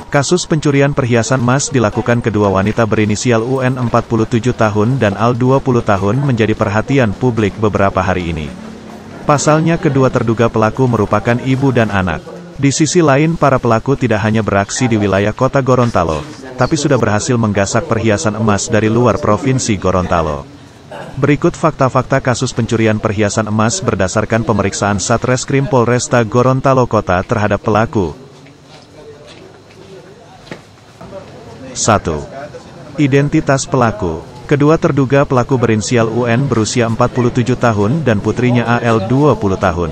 Kasus pencurian perhiasan emas dilakukan kedua wanita berinisial UN 47 tahun dan AL 20 tahun menjadi perhatian publik beberapa hari ini. Pasalnya kedua terduga pelaku merupakan ibu dan anak. Di sisi lain para pelaku tidak hanya beraksi di wilayah kota Gorontalo, tapi sudah berhasil menggasak perhiasan emas dari luar provinsi Gorontalo. Berikut fakta-fakta kasus pencurian perhiasan emas berdasarkan pemeriksaan Satreskrim Polresta Gorontalo Kota terhadap pelaku. 1. Identitas pelaku. Kedua terduga pelaku berinisial UN berusia 47 tahun dan putrinya AL 20 tahun.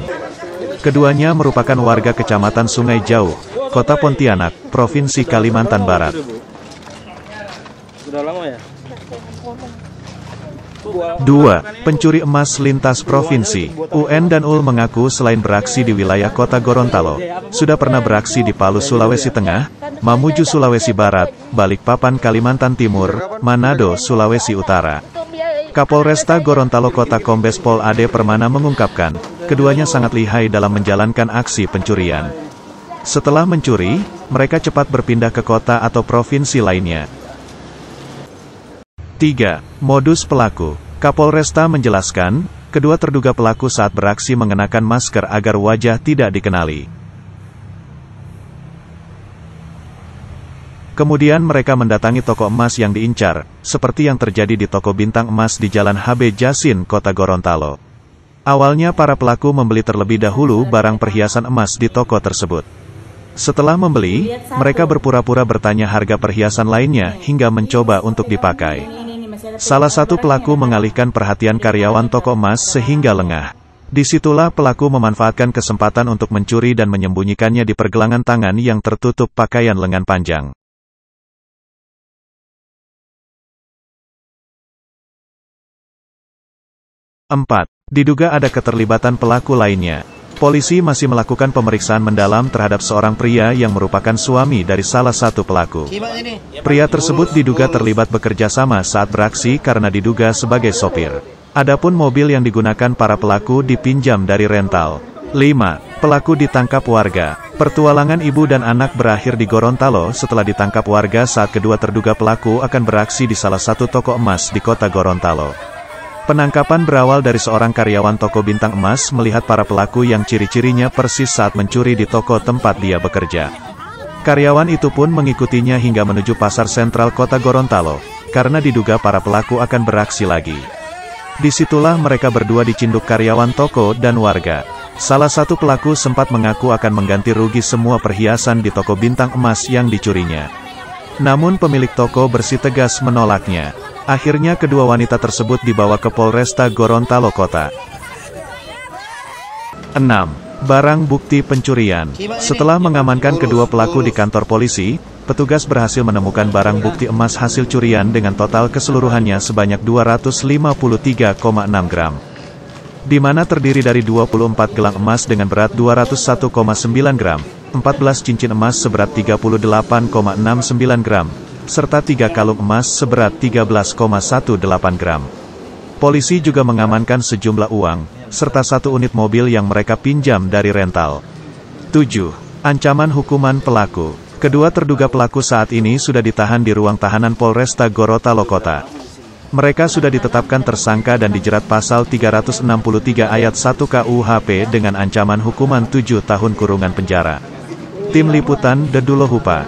Keduanya merupakan warga Kecamatan Sungai Jauh, Kota Pontianak, Provinsi Kalimantan Barat. Sudah lama ya? 2. Pencuri emas lintas provinsi. UN dan UL mengaku selain beraksi di wilayah kota Gorontalo, sudah pernah beraksi di Palu, Sulawesi Tengah, Mamuju, Sulawesi Barat, Balikpapan, Kalimantan Timur, Manado, Sulawesi Utara. Kapolresta Gorontalo Kota Kombes Pol Ade Permana mengungkapkan, keduanya sangat lihai dalam menjalankan aksi pencurian. Setelah mencuri, mereka cepat berpindah ke kota atau provinsi lainnya. 3. Modus pelaku. Kapolresta menjelaskan, kedua terduga pelaku saat beraksi mengenakan masker agar wajah tidak dikenali. Kemudian mereka mendatangi toko emas yang diincar, seperti yang terjadi di toko Bintang Emas di Jalan HB Jasin, Kota Gorontalo. Awalnya para pelaku membeli terlebih dahulu barang perhiasan emas di toko tersebut. Setelah membeli, mereka berpura-pura bertanya harga perhiasan lainnya hingga mencoba untuk dipakai. Salah satu pelaku mengalihkan perhatian karyawan toko emas sehingga lengah. Disitulah pelaku memanfaatkan kesempatan untuk mencuri dan menyembunyikannya di pergelangan tangan yang tertutup pakaian lengan panjang. 4. Diduga ada keterlibatan pelaku lainnya. Polisi masih melakukan pemeriksaan mendalam terhadap seorang pria yang merupakan suami dari salah satu pelaku. Pria tersebut diduga terlibat bekerja sama saat beraksi karena diduga sebagai sopir. Adapun mobil yang digunakan para pelaku dipinjam dari rental. 5. Pelaku ditangkap warga. Pertualangan ibu dan anak berakhir di Gorontalo setelah ditangkap warga saat kedua terduga pelaku akan beraksi di salah satu toko emas di kota Gorontalo. Penangkapan berawal dari seorang karyawan toko Bintang Emas melihat para pelaku yang ciri-cirinya persis saat mencuri di toko tempat dia bekerja. Karyawan itu pun mengikutinya hingga menuju pasar sentral kota Gorontalo, karena diduga para pelaku akan beraksi lagi. Disitulah mereka berdua dicinduk karyawan toko dan warga. Salah satu pelaku sempat mengaku akan mengganti rugi semua perhiasan di toko Bintang Emas yang dicurinya. Namun pemilik toko bersikeras menolaknya. Akhirnya kedua wanita tersebut dibawa ke Polresta Gorontalo Kota. 6. Barang bukti pencurian. Setelah mengamankan kedua pelaku di kantor polisi, petugas berhasil menemukan barang bukti emas hasil curian dengan total keseluruhannya sebanyak 253,6 gram. Di mana terdiri dari 24 gelang emas dengan berat 201,9 gram, 14 cincin emas seberat 38,69 gram, serta 3 kalung emas seberat 13,18 gram. Polisi juga mengamankan sejumlah uang, serta 1 unit mobil yang mereka pinjam dari rental. 7. Ancaman hukuman pelaku. Kedua terduga pelaku saat ini sudah ditahan di ruang tahanan Polresta Gorontalo Kota. Mereka sudah ditetapkan tersangka dan dijerat pasal 363 ayat 1 KUHP dengan ancaman hukuman 7 tahun kurungan penjara. Tim Liputan Dedulohupa.